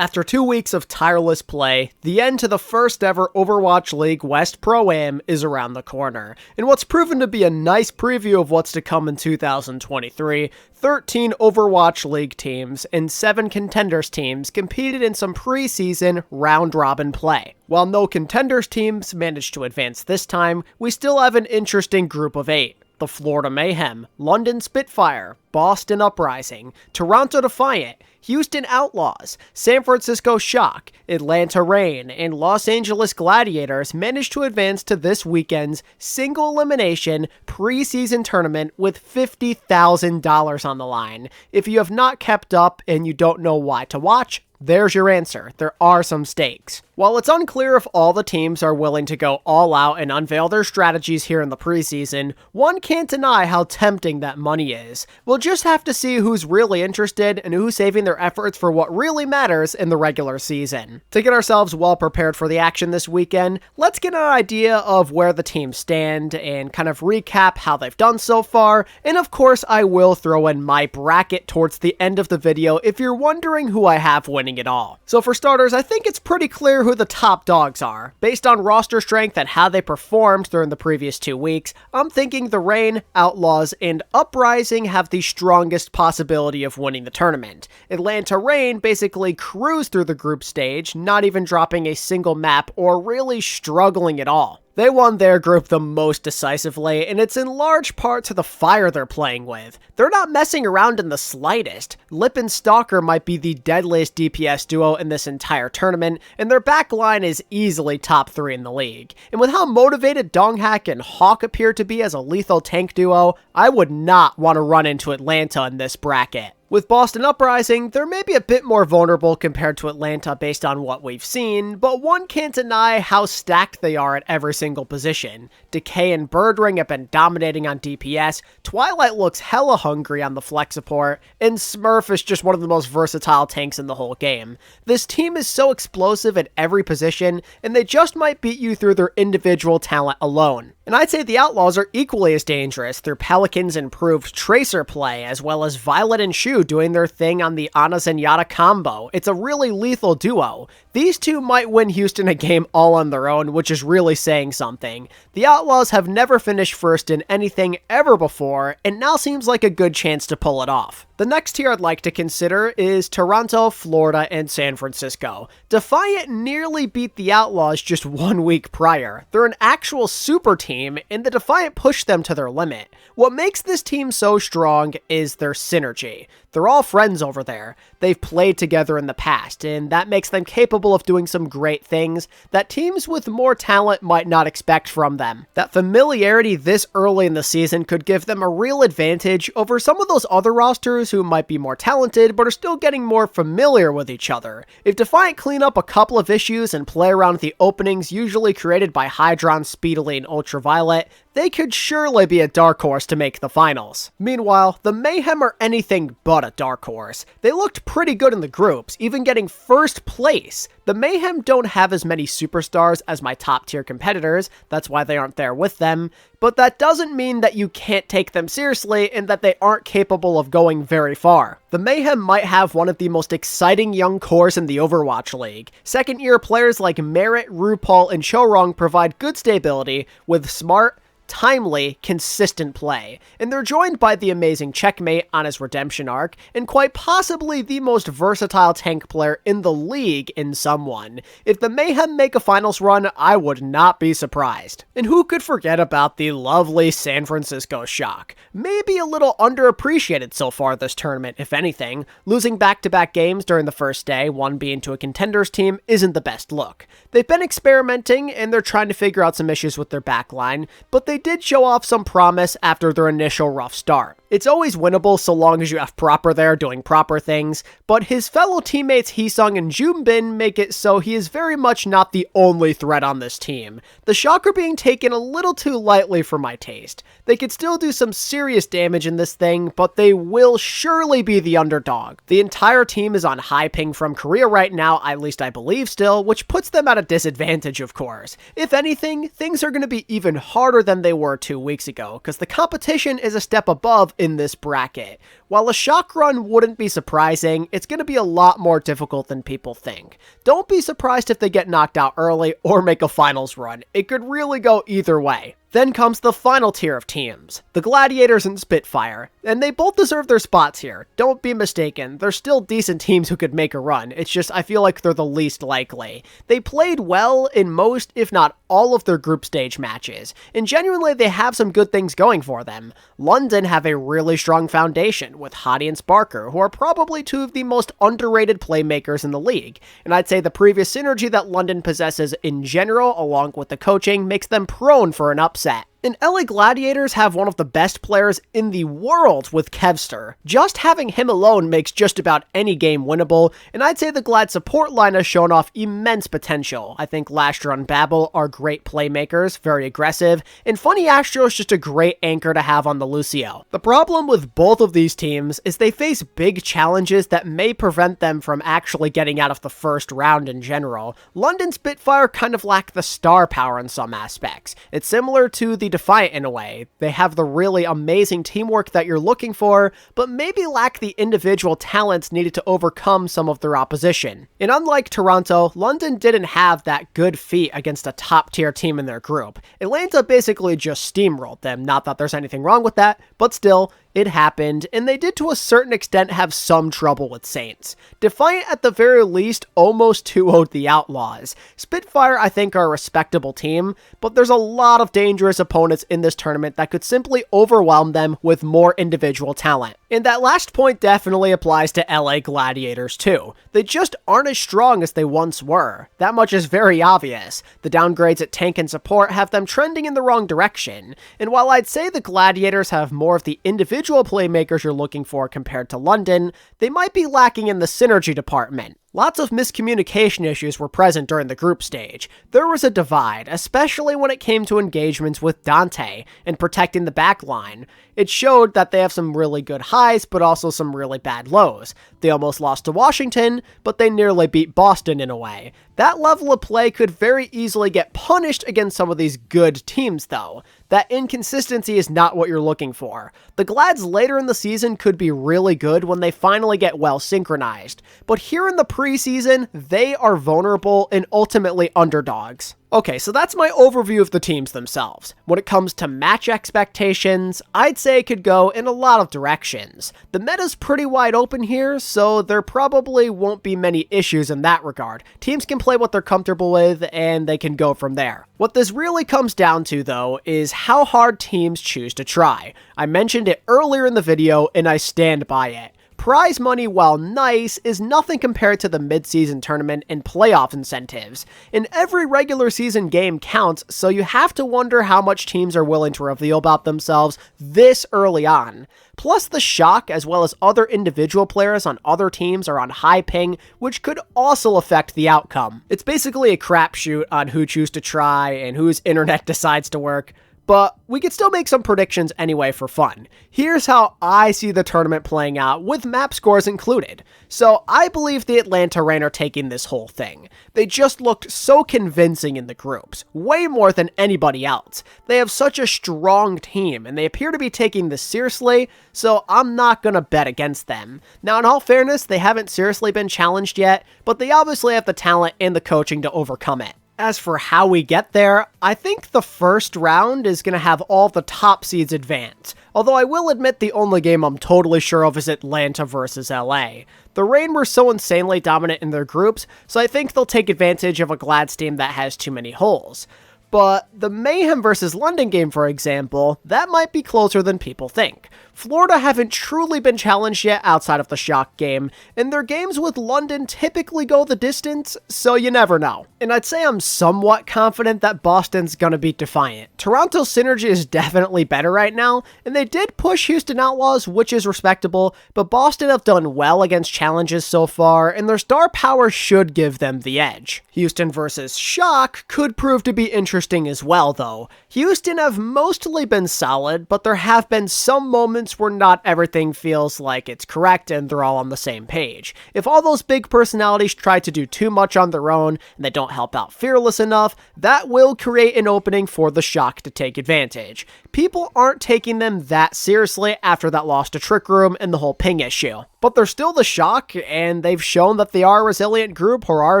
After 2 weeks of tireless play, the end to the first ever Overwatch League West Pro-Am is around the corner. In what's proven to be a nice preview of what's to come in 2023, 13 Overwatch League teams and 7 Contenders teams competed in some preseason round-robin play. While no Contenders teams managed to advance this time, we still have an interesting group of 8. The Florida Mayhem, London Spitfire, Boston Uprising, Toronto Defiant, Houston Outlaws, San Francisco Shock, Atlanta Reign, and Los Angeles Gladiators managed to advance to this weekend's single elimination preseason tournament with $50,000 on the line. If you have not kept up and you don't know why to watch, there's your answer. There are some stakes. While it's unclear if all the teams are willing to go all out and unveil their strategies here in the preseason, one can't deny how tempting that money is. We'll just have to see who's really interested and who's saving their efforts for what really matters in the regular season. To get ourselves well prepared for the action this weekend, let's get an idea of where the teams stand and kind of recap how they've done so far, and of course I will throw in my bracket towards the end of the video if you're wondering who I have winning it all. So for starters, I think it's pretty clear who the top dogs are. Based on roster strength and how they performed during the previous 2 weeks, I'm thinking the Reign, Outlaws, and Uprising have the strongest possibility of winning the tournament. Atlanta Reign basically cruised through the group stage, not even dropping a single map or really struggling at all. They won their group the most decisively, and it's in large part to the fire they're playing with. They're not messing around in the slightest. Lip and Stalker might be the deadliest DPS duo in this entire tournament, and their backline is easily top 3 in the league. And with how motivated Donghack and Hawk appear to be as a lethal tank duo, I would not want to run into Atlanta in this bracket. With Boston Uprising, they're maybe a bit more vulnerable compared to Atlanta based on what we've seen, but one can't deny how stacked they are at every single position. Decay and Birdring have been dominating on DPS, Twilight looks hella hungry on the flex support, and Smurf is just one of the most versatile tanks in the whole game. This team is so explosive at every position, and they just might beat you through their individual talent alone. And I'd say the Outlaws are equally as dangerous through Pelican's improved Tracer play, as well as Violet and Shu doing their thing on the Ana Zenyatta combo. It's a really lethal duo. These two might win Houston a game all on their own, which is really saying something. The Outlaws have never finished first in anything ever before, and now seems like a good chance to pull it off. The next tier I'd like to consider is Toronto, Florida, and San Francisco. Defiant nearly beat the Outlaws just 1 week prior. They're an actual super team, and the Defiant pushed them to their limit. What makes this team so strong is their synergy. They're all friends over there. They've played together in the past, and that makes them capable of doing some great things that teams with more talent might not expect from them. That familiarity this early in the season could give them a real advantage over some of those other rosters who might be more talented but are still getting more familiar with each other. If Defiant clean up a couple of issues and play around the openings usually created by Hydron, Speedily, and Ultraviolet, they could surely be a dark horse to make the finals. Meanwhile, the Mayhem are anything but a dark horse. They looked pretty good in the groups, even getting first place. The Mayhem don't have as many superstars as my top tier competitors, that's why they aren't there with them, but that doesn't mean that you can't take them seriously and that they aren't capable of going very far. The Mayhem might have one of the most exciting young cores in the Overwatch League. Second year players like Merit, RuPaul, and Chorong provide good stability with smart, timely, consistent play, and they're joined by the amazing Checkmate on his redemption arc, and quite possibly the most versatile tank player in the league in someone. If the Mayhem make a finals run, I would not be surprised. And who could forget about the lovely San Francisco Shock? Maybe a little underappreciated so far this tournament, if anything. Losing back-to-back games during the first day, one being to a Contenders team, isn't the best look. They've been experimenting, and they're trying to figure out some issues with their backline, but they did show off some promise after their initial rough start. It's always winnable so long as you have Proper there doing proper things, but his fellow teammates Heesung and Junbin make it so he is very much not the only threat on this team. The Shock are being taken a little too lightly for my taste. They could still do some serious damage in this thing, but they will surely be the underdog. The entire team is on high ping from Korea right now, at least I believe still, which puts them at a disadvantage of course. If anything, things are going to be even harder than they were 2 weeks ago, because the competition is a step above in this bracket. While a shock run wouldn't be surprising, it's going to be a lot more difficult than people think. Don't be surprised if they get knocked out early or make a finals run. It could really go either way. Then comes the final tier of teams, the Gladiators and Spitfire, and they both deserve their spots here. Don't be mistaken, they're still decent teams who could make a run, it's just I feel like they're the least likely. They played well in most, if not all of their group stage matches, and genuinely they have some good things going for them. London have a really strong foundation, with Hottie and Sparker, who are probably two of the most underrated playmakers in the league, and I'd say the previous synergy that London possesses in general, along with the coaching, makes them prone for an upset. And LA Gladiators have one of the best players in the world with Kevster. Just having him alone makes just about any game winnable, and I'd say the Glad support line has shown off immense potential. I think Lasher and Babel are great playmakers, very aggressive, and Funny Astro is just a great anchor to have on the Lucio. The problem with both of these teams is they face big challenges that may prevent them from actually getting out of the first round in general. London Spitfire kind of lack the star power in some aspects. It's similar to the Defiant in a way. They have the really amazing teamwork that you're looking for, but maybe lack the individual talents needed to overcome some of their opposition. And unlike Toronto, London didn't have that good feat against a top tier team in their group. Atlanta basically just steamrolled them, not that there's anything wrong with that, but still, it happened, and they did to a certain extent have some trouble with Saints. Defiant at the very least almost 2-0'd the Outlaws. Spitfire I think are a respectable team, but there's a lot of dangerous opponents in this tournament that could simply overwhelm them with more individual talent. And that last point definitely applies to LA Gladiators too. They just aren't as strong as they once were. That much is very obvious. The downgrades at tank and support have them trending in the wrong direction. And while I'd say the Gladiators have more of the individual playmakers you're looking for compared to London, they might be lacking in the synergy department. Lots of miscommunication issues were present during the group stage. There was a divide, especially when it came to engagements with Dante and protecting the backline. It showed that they have some really good highs, but also some really bad lows. They almost lost to Washington, but they nearly beat Boston in a way. That level of play could very easily get punished against some of these good teams though. That inconsistency is not what you're looking for. The Glads later in the season could be really good when they finally get well synchronized, but here in the preseason, they are vulnerable and ultimately underdogs. Okay, so that's my overview of the teams themselves. When it comes to match expectations, I'd say it could go in a lot of directions. The meta's pretty wide open here, so there probably won't be many issues in that regard. Teams can play what they're comfortable with, and they can go from there. What this really comes down to, though, is how hard teams choose to try. I mentioned it earlier in the video, and I stand by it. Prize money, while nice, is nothing compared to the mid-season tournament and playoff incentives. And every regular season game counts, so you have to wonder how much teams are willing to reveal about themselves this early on. Plus the shock, as well as other individual players on other teams are on high ping, which could also affect the outcome. It's basically a crapshoot on who chooses to try and whose internet decides to work. But we could still make some predictions anyway for fun. Here's how I see the tournament playing out with map scores included. So I believe the Atlanta Reign are taking this whole thing. They just looked so convincing in the groups, way more than anybody else. They have such a strong team and they appear to be taking this seriously, so I'm not gonna bet against them. Now in all fairness, they haven't seriously been challenged yet, but they obviously have the talent and the coaching to overcome it. As for how we get there, I think the first round is going to have all the top seeds advance, although I will admit the only game I'm totally sure of is Atlanta versus LA. The Reign were so insanely dominant in their groups, so I think they'll take advantage of a Glads team that has too many holes. But the Mayhem versus London game, for example, that might be closer than people think. Florida haven't truly been challenged yet outside of the Shock game, and their games with London typically go the distance, so you never know. And I'd say I'm somewhat confident that Boston's gonna beat Defiant. Toronto's synergy is definitely better right now, and they did push Houston Outlaws, which is respectable, but Boston have done well against challenges so far, and their star power should give them the edge. Houston versus Shock could prove to be interesting as well, though. Houston have mostly been solid, but there have been some moments moments where not everything feels like it's correct and they're all on the same page. If all those big personalities try to do too much on their own and they don't help out Fearless enough, that will create an opening for the Shock to take advantage. People aren't taking them that seriously after that loss to Trick Room and the whole ping issue. But they're still the Shock, and they've shown that they are a resilient group who are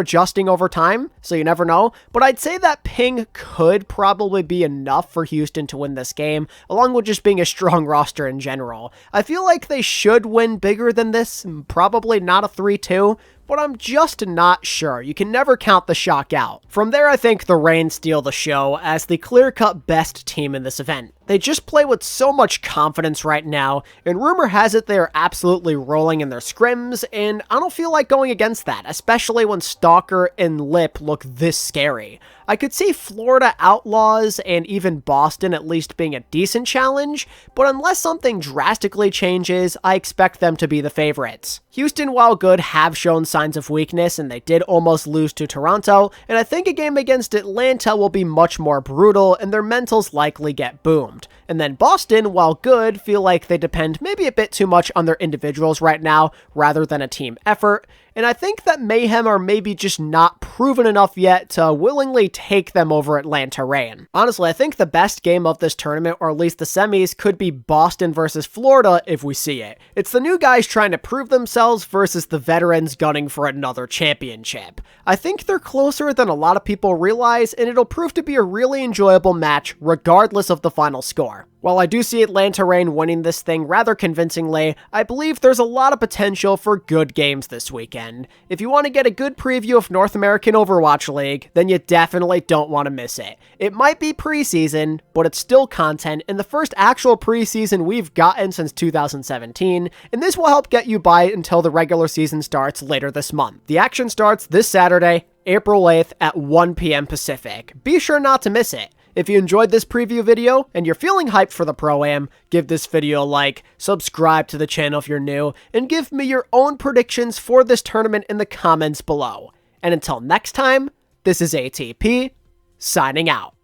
adjusting over time, so you never know. But I'd say that ping could probably be enough for Houston to win this game, along with just being a strong roster in general. I feel like they should win bigger than this, probably not a 3-2, but I'm just not sure. You can never count the Shock out. From there, I think the Reign steal the show as the clear-cut best team in this event. They just play with so much confidence right now, and rumor has it they are absolutely rolling in their scrims, and I don't feel like going against that, especially when Stalker and Lip look this scary. I could see Florida Outlaws and even Boston at least being a decent challenge, but unless something drastically changes, I expect them to be the favorites. Houston, while good, have shown signs of weakness, and they did almost lose to Toronto, and I think a game against Atlanta will be much more brutal, and their mentals likely get boomed. And then Boston, while good, feel like they depend maybe a bit too much on their individuals right now, rather than a team effort, and I think that Mayhem are maybe just not proven enough yet to willingly take them over Atlanta Reign. Honestly, I think the best game of this tournament, or at least the semis, could be Boston versus Florida if we see it. It's the new guys trying to prove themselves versus the veterans gunning for another championship. I think they're closer than a lot of people realize, and it'll prove to be a really enjoyable match regardless of the final score. While I do see Atlanta Reign winning this thing rather convincingly, I believe there's a lot of potential for good games this weekend. If you want to get a good preview of North American Overwatch League, then you definitely don't want to miss it. It might be preseason, but it's still content and the first actual preseason we've gotten since 2017, and this will help get you by until the regular season starts later this month. The action starts this Saturday, April 8th at 1 p.m. Pacific. Be sure not to miss it. If you enjoyed this preview video and you're feeling hyped for the Pro-Am, give this video a like, subscribe to the channel if you're new, and give me your own predictions for this tournament in the comments below. And until next time, this is ATP, signing out.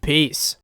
Peace.